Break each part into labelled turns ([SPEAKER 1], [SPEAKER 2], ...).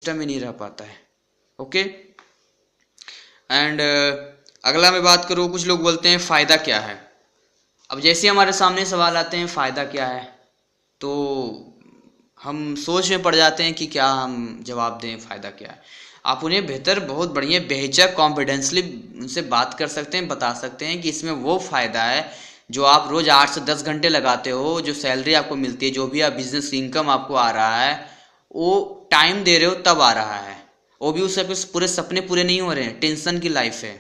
[SPEAKER 1] System ही नहीं रह पाता है। ओके। एंड अगला मैं बात करूँ, कुछ लोग बोलते हैं फ़ायदा क्या है। अब जैसे हमारे सामने सवाल आते हैं फ़ायदा क्या है, तो हम सोच में पड़ जाते हैं कि क्या हम जवाब दें फ़ायदा क्या है। आप उन्हें बेहतर, बहुत बढ़िया, बेहिचक, कॉन्फिडेंसली उनसे बात कर सकते हैं, बता सकते हैं कि इसमें वो फ़ायदा है जो आप रोज़ 8 से 10 घंटे लगाते हो, जो सैलरी आपको मिलती है, जो भी आप बिजनेस इनकम आपको आ रहा है, वो टाइम दे रहे हो तब आ रहा है। वो भी उससे कुछ पूरे सपने पूरे नहीं हो रहे हैं, टेंशन की लाइफ है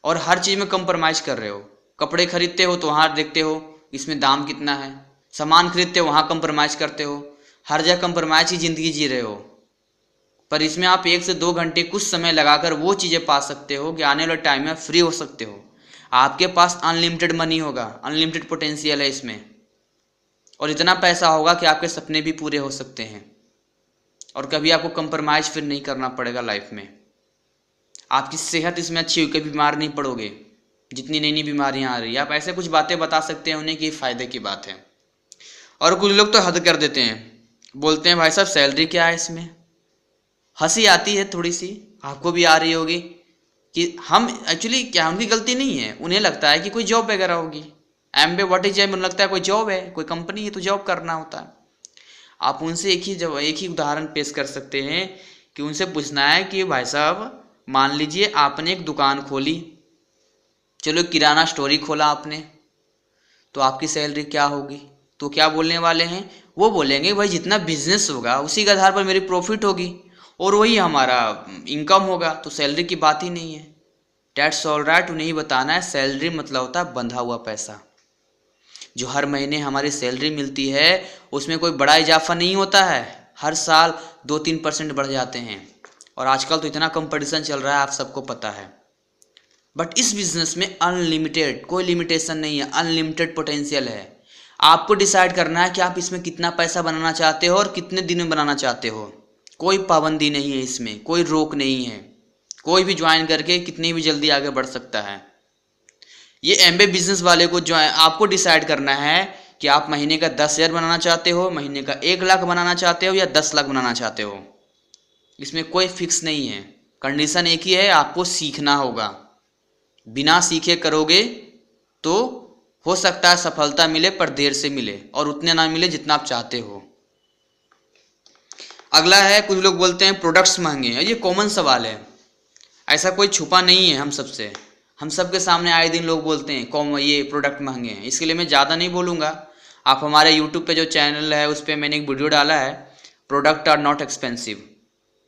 [SPEAKER 1] और हर चीज़ में कंप्रोमाइज़ कर रहे हो। कपड़े खरीदते हो तो वहाँ देखते हो इसमें दाम कितना है, सामान खरीदते हो वहाँ कंप्रोमाइज़ करते हो, हर जगह कंप्रोमाइज़ की ज़िंदगी जी रहे हो। पर इसमें आप 1 से 2 घंटे कुछ समय लगाकर वो चीज़ें पा सकते हो कि आने वाले टाइम में फ्री हो सकते हो। आपके पास अनलिमिटेड मनी होगा, अनलिमिटेड पोटेंशियल है इसमें, और इतना पैसा होगा कि आपके सपने भी पूरे हो सकते हैं और कभी आपको कंप्रोमाइज़ फिर नहीं करना पड़ेगा लाइफ में। आपकी सेहत इसमें अच्छी होगी, कभी बीमार नहीं पड़ोगे। जितनी नई नई बीमारियां आ रही है, आप ऐसे कुछ बातें बता सकते हैं उन्हें कि फ़ायदे की बात है। और कुछ लोग तो हद कर देते हैं, बोलते हैं भाई साहब सैलरी क्या है इसमें। हंसी आती है थोड़ी सी, आपको भी आ रही होगी कि हम एक्चुअली क्या, उनकी गलती नहीं है, उन्हें लगता है कि कोई जॉब वगैरह होगी। एमबे व्हाट इज एम, उन्हें लगता है कोई जॉब है, कोई कंपनी है तो जॉब करना होता है। आप उनसे एक ही उदाहरण पेश कर सकते हैं कि उनसे पूछना है कि भाई साहब मान लीजिए आपने एक दुकान खोली, चलो किराना स्टोर ही खोला आपने, तो आपकी सैलरी क्या होगी। तो क्या बोलने वाले हैं, वो बोलेंगे भाई जितना बिजनेस होगा उसी के आधार पर मेरी प्रॉफिट होगी और वही हमारा इनकम होगा, तो सैलरी की बात ही नहीं है। That's all right. उन्हें ही बताना है सैलरी मतलब होता है बंधा हुआ पैसा। जो हर महीने हमारी सैलरी मिलती है उसमें कोई बड़ा इजाफा नहीं होता है, हर साल 2-3% बढ़ जाते हैं, और आजकल तो इतना कंपटीशन चल रहा है, आप सबको पता है। बट इस बिजनेस में अनलिमिटेड, कोई लिमिटेशन नहीं है, अनलिमिटेड पोटेंशियल है। आपको डिसाइड करना है कि आप इसमें कितना पैसा बनाना चाहते हो और कितने दिन में बनाना चाहते हो। कोई पाबंदी नहीं है इसमें, कोई रोक नहीं है, कोई भी ज्वाइन करके कितनी भी जल्दी आगे बढ़ सकता है। ये एमबे बिजनेस वाले को जो है आपको डिसाइड करना है कि आप महीने का 10,000 बनाना चाहते हो, महीने का 1 लाख बनाना चाहते हो या 10 लाख बनाना चाहते हो। इसमें कोई फिक्स नहीं है, कंडीशन एक ही है, आपको सीखना होगा। बिना सीखे करोगे तो हो सकता है सफलता मिले पर देर से मिले और उतने ना मिले जितना आप चाहते हो। अगला है, कुछ लोग बोलते हैं प्रोडक्ट्स महंगे हैं। ये कॉमन सवाल है, ऐसा कोई छुपा नहीं है, हम सबसे, हम सबके सामने आए दिन लोग बोलते हैं ये प्रोडक्ट महंगे हैं। इसके लिए मैं ज़्यादा नहीं बोलूँगा, आप हमारे यूट्यूब पे जो चैनल है उस पर मैंने एक वीडियो डाला है, प्रोडक्ट आर नॉट एक्सपेंसिव,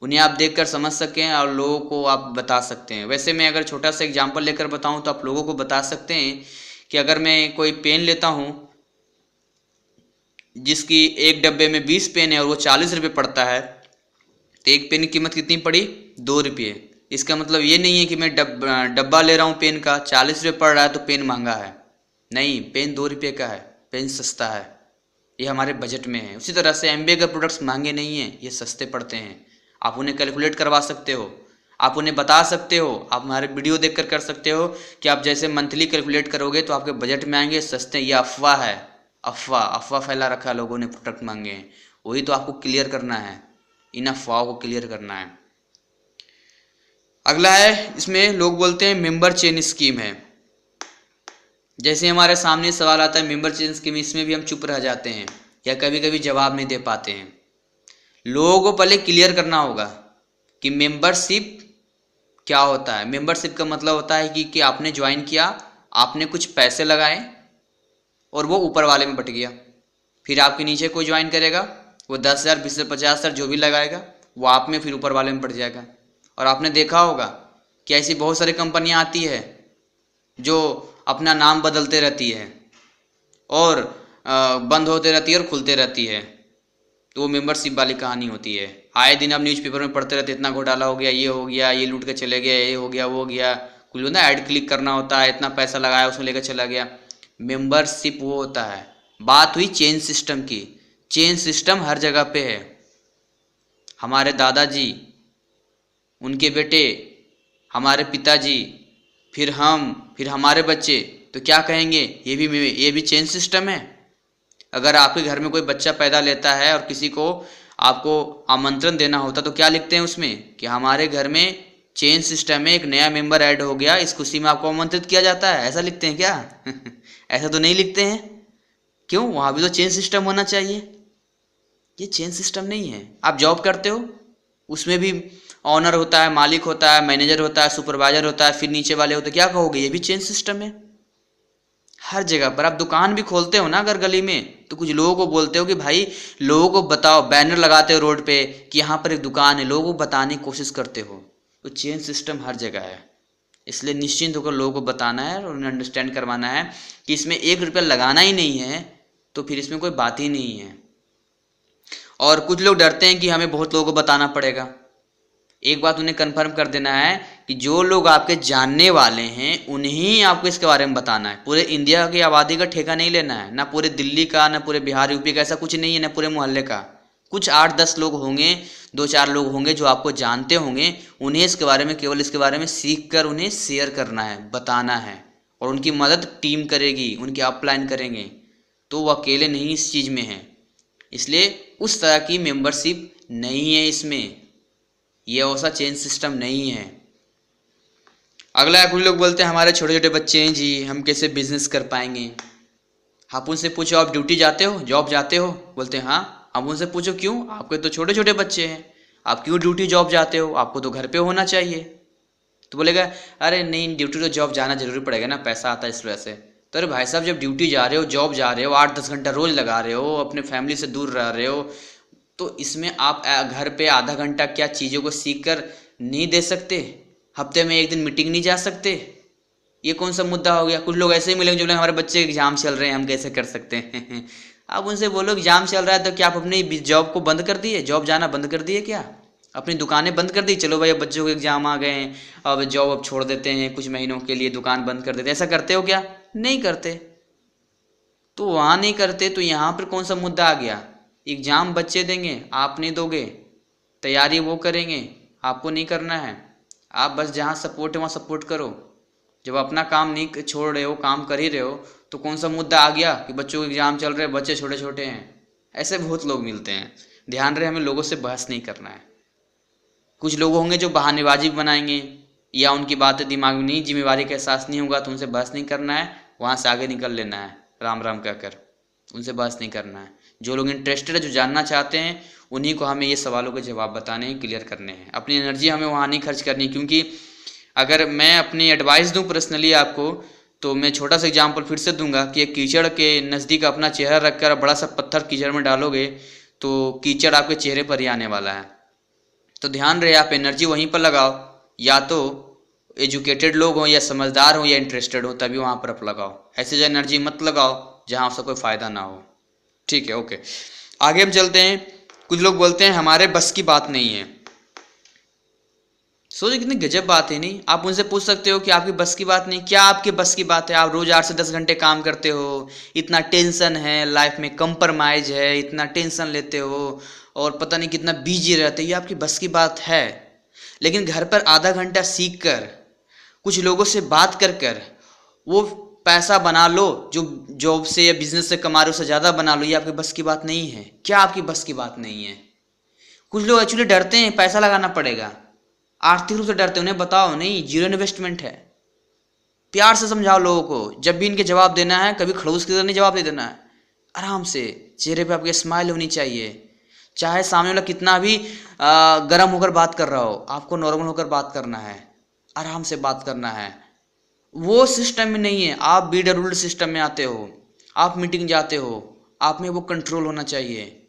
[SPEAKER 1] उन्हें आप देखकर समझ सकें और लोगों को आप बता सकते हैं। वैसे मैं अगर छोटा सा एग्जांपल लेकर बताऊं तो आप लोगों को बता सकते हैं कि अगर मैं कोई पेन लेता हूं जिसकी एक डब्बे में 20 पेन है और वो 40 रुपये पड़ता है, तो एक पेन की कीमत कितनी पड़ी, 2 रुपये। इसका मतलब ये नहीं है कि मैं डब्बा ले रहा हूँ पेन का, 40 रुपये पड़ रहा है तो पेन महंगा है। नहीं, पेन 2 रुपये का है, पेन सस्ता है, ये हमारे बजट में है। उसी तरह से एमबे के प्रोडक्ट्स महंगे नहीं हैं, ये सस्ते पड़ते हैं। आप उन्हें कैलकुलेट करवा सकते हो, आप उन्हें बता सकते हो, आप हमारे वीडियो देखकर कर सकते हो कि आप जैसे मंथली कैलकुलेट करोगे तो आपके बजट में आएंगे, सस्ते। ये अफवाह है, अफवाह फैला रखा है लोगों ने, प्रोडक्ट महंगे हैं, वही तो आपको क्लियर करना है, इन अफवाहों को क्लियर करना है। अगला है, इसमें लोग बोलते हैं मेंबर चेन स्कीम है। जैसे हमारे सामने सवाल आता है मेंबर चेन स्कीम, इसमें भी हम चुप रह जाते हैं या कभी कभी जवाब नहीं दे पाते हैं। लोगों को पहले क्लियर करना होगा कि मेंबरशिप क्या होता है। मेंबरशिप का मतलब होता है कि आपने ज्वाइन किया, आपने कुछ पैसे लगाए और वो ऊपर वाले में बट गया, फिर आपके नीचे कोई ज्वाइन करेगा, वो 10,000, 20,000, 50,000 जो भी लगाएगा वो आप में फिर ऊपर वाले में बढ़ जाएगा। और आपने देखा होगा कि ऐसी बहुत सारी कंपनियां आती है जो अपना नाम बदलते रहती है और बंद होते रहती है और खुलते रहती है, तो वो मेंबरशिप वाली कहानी होती है। आए दिन आप न्यूज़पेपर में पढ़ते रहते, इतना घोटाला हो गया, ये हो गया, ये लूट के चले गए, ये हो गया, वो हो गया। कुछ ना ऐड क्लिक करना होता है, इतना पैसा लगाया उसमें लेकर चला गया। मेंबरशिप वो होता है। बात हुई चेन सिस्टम की, चेन सिस्टम हर जगह पे है। हमारे दादाजी, उनके बेटे, हमारे पिताजी, फिर हम, फिर हमारे बच्चे, तो क्या कहेंगे, ये भी चेन सिस्टम है। अगर आपके घर में कोई बच्चा पैदा लेता है और किसी को आपको आमंत्रण देना होता तो क्या लिखते हैं उसमें कि हमारे घर में चेन सिस्टम में एक नया मेंबर ऐड हो गया, इस खुशी में आपको आमंत्रित किया जाता है, ऐसा लिखते हैं क्या? ऐसा तो नहीं लिखते हैं। क्यों? वहाँ भी तो चेन सिस्टम होना चाहिए। ये चेन सिस्टम नहीं है। आप जॉब करते हो, उसमें भी ऑनर होता है, मालिक होता है, मैनेजर होता है, सुपरवाइजर होता है, फिर नीचे वाले होते हैं, क्या कहोगे? ये भी चेन सिस्टम है। हर जगह पर आप दुकान भी खोलते हो ना अगर गली में, तो कुछ लोगों को बोलते हो कि भाई लोगों को बताओ, बैनर लगाते हो रोड पे कि यहाँ पर एक दुकान है, लोगों को बताने की कोशिश करते हो। तो चेन सिस्टम हर जगह है, इसलिए निश्चिंत होकर लोगों को बताना है और उन्हें अंडरस्टैंड करवाना है कि इसमें 1 रुपया लगाना ही नहीं है, तो फिर इसमें कोई बात ही नहीं है। और कुछ लोग डरते हैं कि हमें बहुत लोगों को बताना पड़ेगा। एक बात उन्हें कंफर्म कर देना है कि जो लोग आपके जानने वाले हैं उन्हें आपको इसके बारे में बताना है। पूरे इंडिया की आबादी का ठेका नहीं लेना है, ना पूरे दिल्ली का, ना पूरे बिहार यूपी का, ऐसा कुछ नहीं है, ना पूरे मोहल्ले का। कुछ 8-10 लोग होंगे, 2-4 लोग होंगे जो आपको जानते होंगे, उन्हें इसके बारे में, केवल इसके बारे में सीख कर उन्हें शेयर करना है, बताना है, और उनकी मदद टीम करेगी, उनकी अपलाइन करेंगे, तो वो अकेले नहीं इस चीज़ में हैं। इसलिए उस तरह की मेंबरशिप नहीं है इसमें, ये ऐसा चेन सिस्टम नहीं है। अगला कुछ लोग बोलते हैं हमारे छोटे छोटे बच्चे हैं जी, हम कैसे बिजनेस कर पाएंगे। आप उनसे पूछो आप ड्यूटी जाते हो, जॉब जाते हो? बोलते हैं हाँ। आप उनसे पूछो क्यों? आपके तो छोटे छोटे बच्चे हैं, आप क्यों ड्यूटी जॉब जाते हो? आपको तो घर पे होना चाहिए। तो बोलेगा अरे नहीं, ड्यूटी तो जॉब जाना जरूरी पड़ेगा ना, पैसा आता है इस वजह से। तो अरे भाई साहब, जब ड्यूटी जा रहे हो, जॉब जा रहे हो, 8-10 घंटा रोज लगा रहे हो, अपने फैमिली से दूर रह रहे हो, तो इसमें आप घर पे आधा घंटा क्या चीज़ों को सीख कर नहीं दे सकते? हफ्ते में 1 दिन मीटिंग नहीं जा सकते? ये कौन सा मुद्दा हो गया? कुछ लोग ऐसे ही मिलेंगे जो बोलेंगे हमारे बच्चे एग्जाम चल रहे हैं, हम कैसे कर सकते हैं? आप उनसे बोलो एग्जाम चल रहा है तो क्या आप अपनी जॉब को बंद कर दिए? जॉब जाना बंद कर दिए क्या? अपनी दुकानें बंद कर दी? चलो भाई अब बच्चों के एग्जाम आ गए हैं, अब जॉब अब छोड़ देते हैं, कुछ महीनों के लिए दुकान बंद कर देते हैं। ऐसा करते हो क्या? नहीं करते। तो वहाँ नहीं करते तो यहाँ पर कौन सा मुद्दा आ गया? एग्जाम बच्चे देंगे, आप नहीं दोगे, तैयारी वो करेंगे, आपको नहीं करना है। आप बस जहाँ सपोर्ट है वहाँ सपोर्ट करो। जब अपना काम नहीं छोड़ रहे हो, काम कर ही रहे हो, तो कौन सा मुद्दा आ गया कि बच्चों के एग्जाम चल रहे हैं, बच्चे छोटे छोटे हैं? ऐसे बहुत लोग मिलते हैं। ध्यान रहे, हमें लोगों से बहस नहीं करना है। कुछ लोग होंगे जो बहानेबाजी बनाएंगे या उनकी बातें दिमाग में नहीं, जिम्मेवारी का एहसास नहीं होगा, तो उनसे बहस नहीं करना है, वहाँ से आगे निकल लेना है, राम राम कहकर। उनसे बहस नहीं करना है। जो लोग इंटरेस्टेड है, जो जानना चाहते हैं, उन्हीं को हमें ये सवालों के जवाब बताने हैं, क्लियर करने हैं। अपनी एनर्जी हमें वहाँ नहीं खर्च करनी, क्योंकि अगर मैं अपनी एडवाइस दूं पर्सनली आपको, तो मैं छोटा सा एग्जाम्पल फिर से दूंगा कि एक कीचड़ के नज़दीक अपना चेहरा रखकर बड़ा सा पत्थर कीचड़ में डालोगे तो कीचड़ आपके चेहरे पर ही आने वाला है। तो ध्यान रहे, आप एनर्जी वहीं पर लगाओ, या तो एजुकेटेड लोग हों या समझदार हों या इंटरेस्टेड हो, तभी वहाँ पर आप लगाओ। ऐसे जो एनर्जी मत लगाओ जहाँ उसका कोई फ़ायदा ना हो। ठीक है, ओके, आगे हम चलते हैं। कुछ लोग बोलते हैं हमारे बस की बात नहीं है। सोचो कितनी गजब बात है। नहीं, आप उनसे पूछ सकते हो कि आपकी बस की बात नहीं, क्या आपके बस की बात है? आप रोज 8 से 10 घंटे काम करते हो, इतना टेंशन है लाइफ में, कंप्रोमाइज है, इतना टेंशन लेते हो और पता नहीं कितना बिजी रहते हो, ये आपकी बस की बात है। लेकिन घर पर आधा घंटा सीख कर, कुछ लोगों से बात कर कर वो पैसा बना लो, जो जॉब से या बिजनेस से कमा रहे हो उससे ज़्यादा बना लो, ये आपकी बस की बात नहीं है। क्या आपकी बस की बात नहीं है? कुछ लोग एक्चुअली डरते हैं, पैसा लगाना पड़ेगा, आर्थिक रूप से डरते हैं। उन्हें बताओ नहीं, जीरो इन्वेस्टमेंट है। प्यार से समझाओ लोगों को। जब भी इनके जवाब देना है, कभी खड़ूस की तरह नहीं जवाब दे देना है, आराम से, चेहरे पे आपके स्माइल होनी चाहिए। चाहे सामने वाला कितना भी गर्म होकर बात कर रहा हो, आपको नॉर्मल होकर बात करना है, आराम से बात करना है। वो सिस्टम में नहीं है, आप बीट रूल्ड सिस्टम में आते हो, आप मीटिंग जाते हो, आप में वो कंट्रोल होना चाहिए।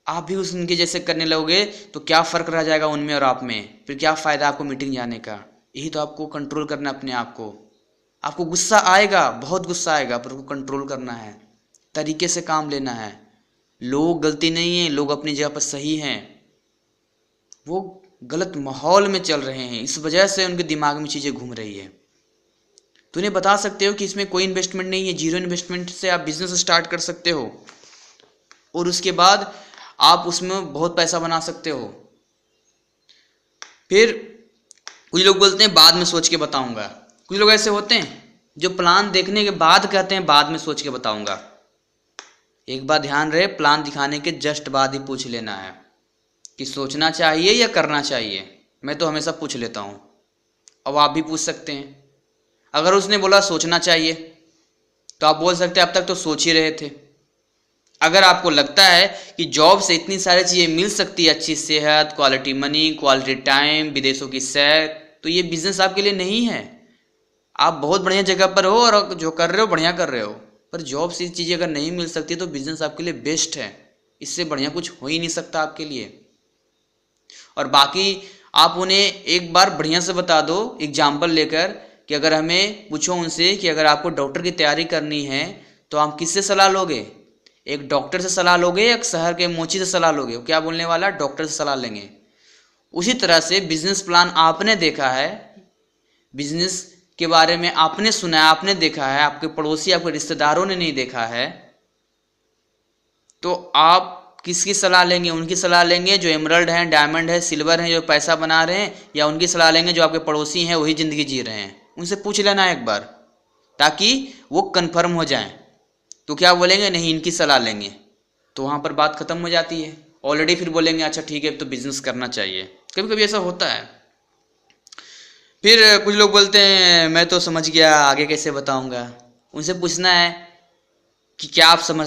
[SPEAKER 1] आप भी उनके जैसे करने लगोगे तो क्या फ़र्क रह जाएगा उनमें और आप में? फिर क्या फ़ायदा आपको मीटिंग जाने का? यही तो आपको कंट्रोल करना अपने आप को। आपको गुस्सा आएगा, बहुत गुस्सा आएगा, पर उसको कंट्रोल करना है, तरीके से काम लेना है। लोग गलती नहीं है, लोग अपनी जगह पर सही हैं, वो गलत माहौल में चल रहे हैं, इस वजह से उनके दिमाग में चीज़ें घूम रही है। तो उन्हें बता सकते हो कि इसमें कोई इन्वेस्टमेंट नहीं है, जीरो इन्वेस्टमेंट से आप बिजनेस स्टार्ट कर सकते हो और उसके बाद आप उसमें बहुत पैसा बना सकते हो। फिर कुछ लोग बोलते हैं बाद में सोच के बताऊंगा। कुछ लोग ऐसे होते हैं जो प्लान देखने के बाद कहते हैं बाद में सोच के बताऊंगा। एक बात ध्यान रहे, प्लान दिखाने के जस्ट बाद ही पूछ लेना है। कि सोचना चाहिए या करना चाहिए। मैं तो हमेशा पूछ लेता हूँ, अब आप भी पूछ सकते हैं। अगर उसने बोला सोचना चाहिए तो आप बोल सकते हैं अब तक तो सोच ही रहे थे। अगर आपको लगता है कि जॉब से इतनी सारी चीज़ें मिल सकती है, अच्छी सेहत, क्वालिटी मनी, क्वालिटी टाइम, विदेशों की सैर, तो ये बिजनेस आपके लिए नहीं है। आप बहुत बढ़िया जगह पर हो और जो कर रहे हो बढ़िया कर रहे हो, पर जॉब से चीज़ें अगर नहीं मिल सकती तो बिजनेस आपके लिए बेस्ट है। इससे बढ़िया कुछ हो ही नहीं सकता आपके लिए। और बाकी आप उन्हें एक बार बढ़िया से बता दो एग्जाम्पल लेकर कि अगर हमें पूछो उनसे कि अगर आपको डॉक्टर की तैयारी करनी है तो आप किससे सलाह लोगे, एक डॉक्टर से सलाह लोगे या एक शहर के मोची से सलाह लोगे? क्या बोलने वाला, डॉक्टर से सलाह लेंगे। उसी तरह से बिजनेस प्लान आपने देखा है, बिजनेस के बारे में आपने सुना है, आपने देखा है, आपके पड़ोसी आपके रिश्तेदारों ने नहीं देखा है, तो आप किसकी सलाह लेंगे? उनकी सलाह लेंगे जो एमरल्ड हैं, डायमंड है, सिल्वर है, जो पैसा बना रहे हैं, या उनकी सलाह लेंगे जो आपके पड़ोसी हैं, वही ज़िंदगी जी रहे हैं? उनसे पूछ लेना एक बार ताकि वो कन्फर्म हो जाए। तो क्या बोलेंगे, नहीं इनकी सलाह लेंगे, तो वहाँ पर बात ख़त्म हो जाती है। ऑलरेडी फिर बोलेंगे अच्छा ठीक है तो बिजनेस करना चाहिए। कभी कभी ऐसा होता है। फिर कुछ लोग बोलते हैं मैं तो समझ गया, आगे कैसे बताऊंगा। उनसे पूछना है कि क्या आप समझ